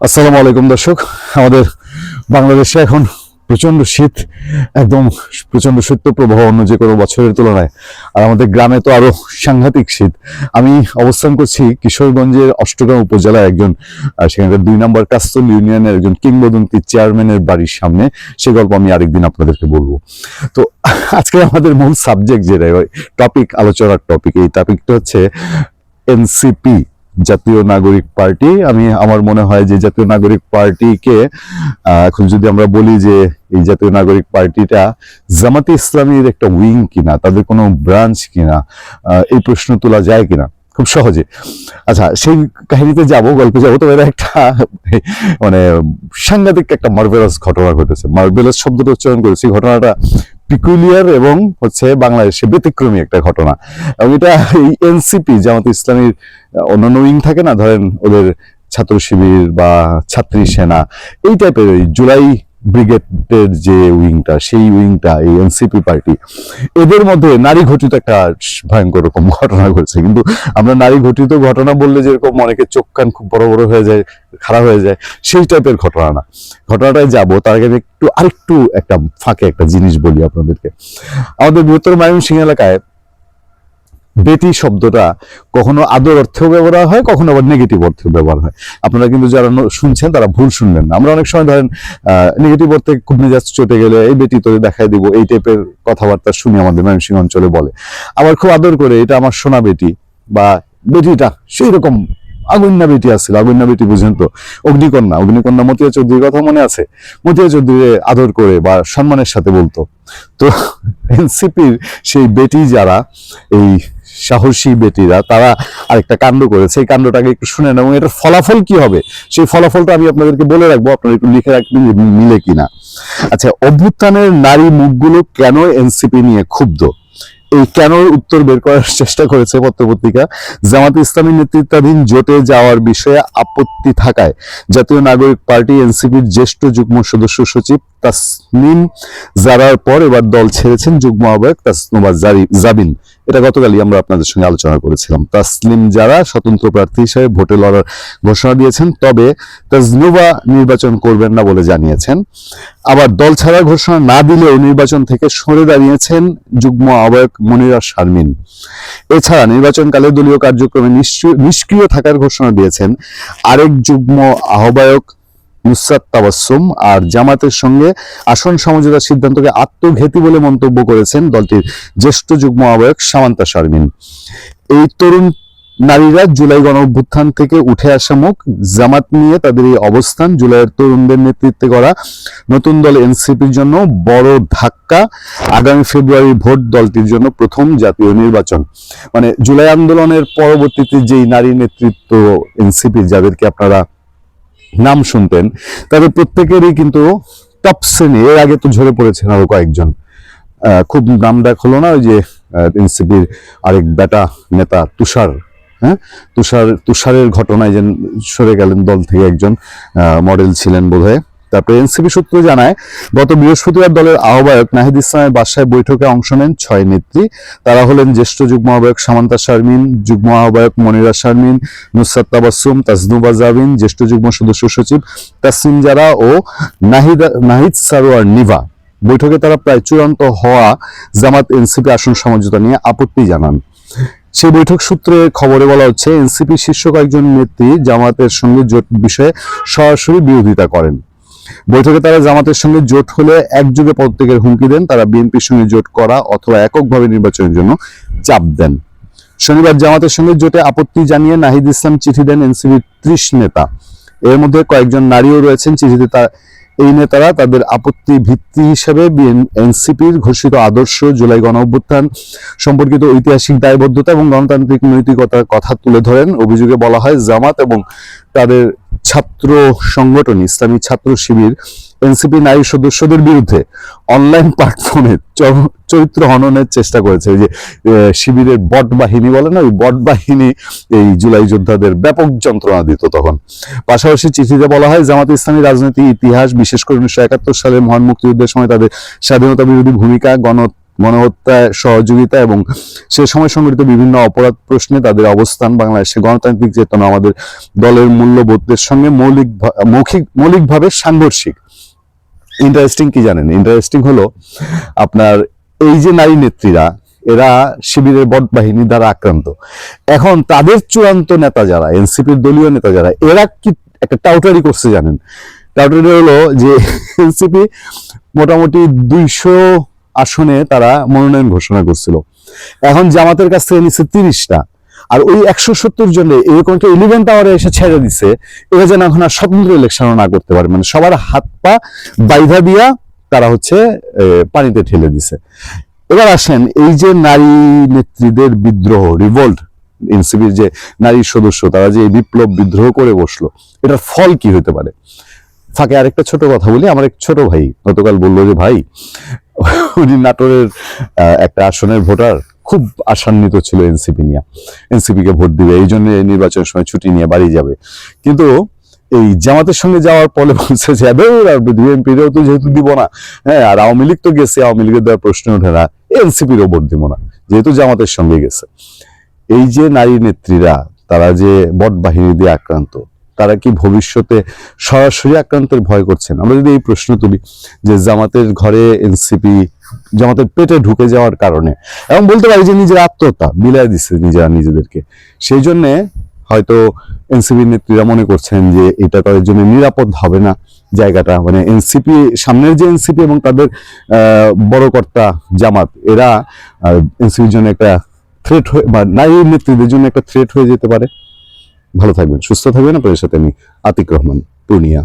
আসসালামু আলাইকুম দর্শক। আমাদের বাংলাদেশে এখন প্রচন্ড শীত, একদম প্রচন্ড শৈত্যপ্রবাহ অন্য যে কোনো বছরের তুলনায়। আর আমাদের গ্রামে তো আরো সাংঘাতিক শীত। আমি অবস্থান করছি কিশোরগঞ্জের অষ্টগ্রাম উপজেলায় একজন সেখানকার 2 নম্বর কাস্তল ইউনিয়নের একজন কিংবদন্তি চেয়ারম্যানের বাড়ির সামনে। সে গল্প আমি আরেকদিন আপনাদেরকে বলবো। তো আজকে আমাদের মূল সাবজেক্ট যেটা টপিক, আলোচনার টপিক, এই টপিকটা হচ্ছে এনসিপি, জাতীয় নাগরিক পার্টি। আমার মনে হয় যে জাতীয় নাগরিক পার্টিকে এখন যদি আমরা বলি যে এই জাতীয় নাগরিক পার্টিটা জামাতে ইসলামীর একটা উইং কিনা, তাদের কোনো ব্রাঞ্চ কিনা, এই প্রশ্ন তোলা যায় কিনা খুব সহজে। আচ্ছা, সেই কাহিনীতে যাব, গল্পে যাবো। তবে একটা মানে সাংঘাতিক একটা মার্ভেলাস ঘটনা ঘটেছে। মার্ভেলাস শব্দটা উচ্চারণ করেছি। ঘটনাটা পিকুলিয়ার এবং হচ্ছে বাংলাদেশে ব্যতিক্রমী একটা ঘটনা। এবং এটা এই এনসিপি, জামাত ইসলামীর অন্যান্য উইং থাকে না, ধরেন ওদের ছাত্র শিবির বা ছাত্রী সেনা, এই টাইপের ওই জুলাই ব্রিগেডের যে উইংটা, সেই উইংটা এই এনসিপি পার্টি, এদের মধ্যে নারী ঘটিত একটা ভয়ঙ্কর রকম ঘটনা ঘটছে। কিন্তু আমরা নারী ঘটিত ঘটনা বললে যেরকম অনেকের চোখ কান খুব বড় বড় হয়ে যায়, খারাপ হয়ে যায়, সেই টাইপের ঘটনা না। ঘটনাটায় যাব তার আগে আমি আরেকটু একটা ফাঁকে একটা জিনিস বলি আপনাদেরকে। আমাদের বৃহত্তর ময়মনসিংহ এলাকায় বেটি শব্দটা কখনো আদর অর্থেও ব্যবহার হয়, কখনো আবার নেগেটিভ অর্থেও ব্যবহার হয়। আপনারা কিন্তু যারা শুনছেন তারা ভুল শুনবেন না। আমরা অনেক সময় ধরেন নেগেটিভ অর্থে খুব মেজাজ চটে গেলে এই বেটি তোরে দেখাই দিব, এই টাইপের কথাবার্তা শুনি আমাদের ময়মনসিংহ অঞ্চলে বলে। আবার খুব আদর করে এটা আমার সোনা বেটি বা বেটিটা সেই রকম আগুন্না বেটি আসছিল। আগুন্না বেটি বুঝেন তো, অগ্নিকন্যা। অগ্নিকন্যা মতিয়া চৌধুরীর কথা মনে আছে? মতিয়া চৌধুরী আদর করে বা সম্মানের সাথে বলতো। তো এনসিপির সেই বেটি যারা, এই সাহসী বেটিরা, তারা আরেকটা কাণ্ড করেছে। এই কাণ্ডটাকে একটু শুনেন এবং এটার ফলাফল কি হবে সেই ফলাফলটা আমি আপনাদেরকে বলে রাখবো, আপনারা একটু লিখে রাখবেন মিলে কিনা। আচ্ছা, অভ্যুত্থানের নারী মুখগুলো কেন এনসিপি নিয়ে ক্ষুব্ধ, এই কেন উত্তর বের করার চেষ্টা করেছে পত্রপত্রিকা। জামাত ইসলামী নেতৃত্বাধীন জোটে যাওয়ার বিষয়ে আপত্তি থাকায় জাতীয় নাগরিক পার্টি এনসিপির জ্যেষ্ঠ যুগ্ম সদস্য সচিব তাসনিম জারার পর এবার দল ছেড়েছেন যুগ্ম আহ্বায়ক তাসনুবা জাবিন। এটা গতকালই আমরা আপনাদের সঙ্গে আলোচনা করেছিলাম। তাসলিম যারা স্বতন্ত্র প্রার্থী হিসেবে ভোটে লড়ার ঘোষণা দিয়েছেন, তবে তাজনুবা নির্বাচন করবেন না বলে জানিয়েছেন। আবার দল ছাড়ার ঘোষণা না দিলেও নির্বাচন থেকে সরে দাঁড়িয়েছেন যুগ্ম আহ্বায়ক মনিরা শারমিন। এছাড়া নির্বাচনকালে দলীয় কার্যক্রমে নিষ্ক্রিয় থাকার ঘোষণা দিয়েছেন আরেক যুগ্ম আহ্বায়ক নুসরাত তাবাসসুম। আর জামাতের সঙ্গে আসন সমঝোতার সিদ্ধান্তকে আত্মঘাতী বলে মন্তব্য করেছেন দলটির জ্যেষ্ঠ যুগ্ম আহ্বায়ক সামান্তা শারমিন। এই তরুণ নারীরা জুলাই গণ অভ্যুত্থান থেকে উঠে আসা মুখ। জামাত নিয়ে তাদের এই অবস্থান জুলাইয়ের তরুণদের নেতৃত্বে করা নতুন দল এনসিপির জন্য বড় ধাক্কা। আগামী ফেব্রুয়ারি ভোট দলটির জন্য প্রথম জাতীয় নির্বাচন। মানে জুলাই আন্দোলনের পরবর্তীতে যেই নারী নেতৃত্ব এনসিপির, যাদেরকে আপনারা নাম শুনতেন, তাদের প্রত্যেকেরই কিন্তু টপ শ্রেণী। এর আগে তো ঝরে পড়েছেন আরো কয়েকজন, খুব নাম ডাক হলো না, ওই যে এনসিপির আরেক বেটা নেতা তুষার, তুষারের ঘটনায় যে সরে গেলেন দল থেকে একজন, মডেল ছিলেন বোধহয়। তারপরে এনসিপি সূত্র জানায়, গত বৃহস্পতিবার দলের আহ্বায়ক নাহিদ ইসলামের বাসায় বৈঠকে অংশ নেন 6 নেত্রী। তারা হলেন জ্যেষ্ঠ যুগ্ম আহ্বায়ক সামান্তা শারমিন, যুগ্ম আহ্বায়ক মনিরা শারমিন, নুসরাত তাবাসসুম, তাজনুবা জাবিন, জ্যেষ্ঠ যুগ্ম সদস্য সচিব তাসনিম জারা ও নাহিদ সারোয়ার নিভা। বৈঠকে তারা প্রায় চূড়ান্ত হওয়া জামাত এনসিপি আসন সমঝোতা নিয়ে আপত্তি জানান। সেই বৈঠক সূত্রে খবরে বলা হচ্ছে, এনসিপি শীর্ষ কয়েকজন নেত্রী জামাতের সঙ্গে জোট বিষয়ে সরাসরি বিরোধিতা করেন। বৈঠকে তারা জামাতের সঙ্গে জোট হলে একযোগে পদত্যাগের হুমকি দেন। তারা বিএনপির সঙ্গে জোট করা অথবা এককভাবে নির্বাচনের জন্য চাপ দেন। শনিবার জামাতের সঙ্গে জোটে আপত্তি জানিয়ে নাহিদ ইসলাম চিঠি দেন এনসিপির 30 নেতা। এর মধ্যে কয়েকজন নারীও রয়েছেন চিঠিতে। এই নেতারা তাদের আপত্তি ভিত্তি হিসেবে এনসিপির ঘোষিত আদর্শ, জুলাই গণ অভ্যুত্থান সম্পর্কিত ঐতিহাসিক দায়বদ্ধতা এবং গণতান্ত্রিক নৈতিকতার কথা তুলে ধরেন। অভিযোগে বলা হয়, জামাত এবং তাদের ছাত্র সংগঠন ইসলামী ছাত্র শিবির এনসিপি নারী সদস্যদের বিরুদ্ধে অনলাইন প্ল্যাটফর্মে চরিত্র হননের চেষ্টা করেছে। যে শিবিরের বট বাহিনী বলে না, ওই বট বাহিনী এই জুলাই যোদ্ধাদের ব্যাপক যন্ত্রণা দিত তখন। পাশাপাশি চিঠিতে বলা হয়, জামাত ইসলামী রাজনৈতিক ইতিহাস, বিশেষ করে 1971 সালের মহান মুক্তিযুদ্ধের সময় তাদের স্বাধীনতা বিরোধী ভূমিকা, গণহত্যায় সহযোগিতা এবং সে সময় সংঘটিত বিভিন্ন অপরাধ প্রশ্নে তাদের অবস্থান, বাংলাদেশের গণতান্ত্রিক চেতনা আমাদের দলের মূল্যবোধের সঙ্গে মৌলিকভাবে সাংঘর্ষিক। ইন্টারেস্টিং কি জানেন? ইন্টারেস্টিং হলো আপনার এই যে নারী নেত্রীরা, এরা শিবিরের বট বাহিনী দ্বারা আক্রান্ত। এখন তাদের চূড়ান্ত নেতা যারা, এনসিপির দলীয় নেতা যারা, এরা কি একটা টাউটারি করছে জানেন? টাউটারি হলো যে এনসিপি মোটামুটি 200 আসনে তারা মনোনয়ন ঘোষণা করছিল, এখন জামাতের কাছ থেকে নিচ্ছে 30টা, আর ওই 170 জনে এরকম একটা 11th আওয়ারে এসে ছেড়ে দিছে, এরা যেন এখন আর স্বতন্ত্র ইলেকশন না করতে পারে, মানে সবার হাত পা বাইধা দিয়া তারা হচ্ছে পানিতে ঠেলে দিছে। এবার আসেন, এই যে নারী নেত্রীদের বিদ্রোহ, রিভোল্ট, এনসিপির যে নারী সদস্য তারা যে বিপ্লব বিদ্রোহ করে বসলো, এটার ফল কি হতে পারে? ফাঁকে আরেকটা ছোট কথা বলি। আমার এক ছোট ভাই গতকাল বললো যে ভাই, উনি নাটোরের একটা আসনের ভোটার, খুব আশান্বিত ছিল এনসিপি নিয়ে, এনসিপি কে ভোট দিবে, এই জন্য নির্বাচনের সময় ছুটি নিয়ে বাড়ি যাবে, কিন্তু এই জামাতের সঙ্গে যাওয়ার পরে বলছে যে বিএনপিরও তো যেহেতু দিব না, হ্যাঁ, আর আওয়ামী লীগ তো গেছে, আওয়ামী লীগের দেওয়ার প্রশ্ন ওঠে না, এনসিপিরও ভোট দিব না, যেহেতু জামাতের সঙ্গে গেছে। এই যে নারী নেত্রীরা, তারা যে বট বাহিনী দিয়ে আক্রান্ত, তারা কি ভবিষ্যতে সরাসরি আক্রান্তের ভয় করছেন? আমরা যদি এই প্রশ্ন তুলি যে জামাতের ঘরে এনসিপি, জামাতের পেটে ঢুকে যাওয়ার কারণে, এবং বলতে পারি যে নিজের আত্মহত্যা বিলায় দিচ্ছে নিজেরা নিজেদেরকে, সেই জন্যে হয়তো এনসিপি নেত্রীরা মনে করছেন যে এটা তাদের জন্য নিরাপদ হবে না জায়গাটা, মানে এনসিপি, সামনের যে এনসিপি এবং তাদের বড় কর্তা জামাত, এরা এনসিপির জন্য একটা থ্রেট হয়ে, বা নারী নেত্রীদের জন্য একটা থ্রেট হয়ে যেতে পারে। ভালো থাকবেন, সুস্থ থাকবেন। আপনাদের সাথে আমি আতিক রহমান, পূর্ণিয়া।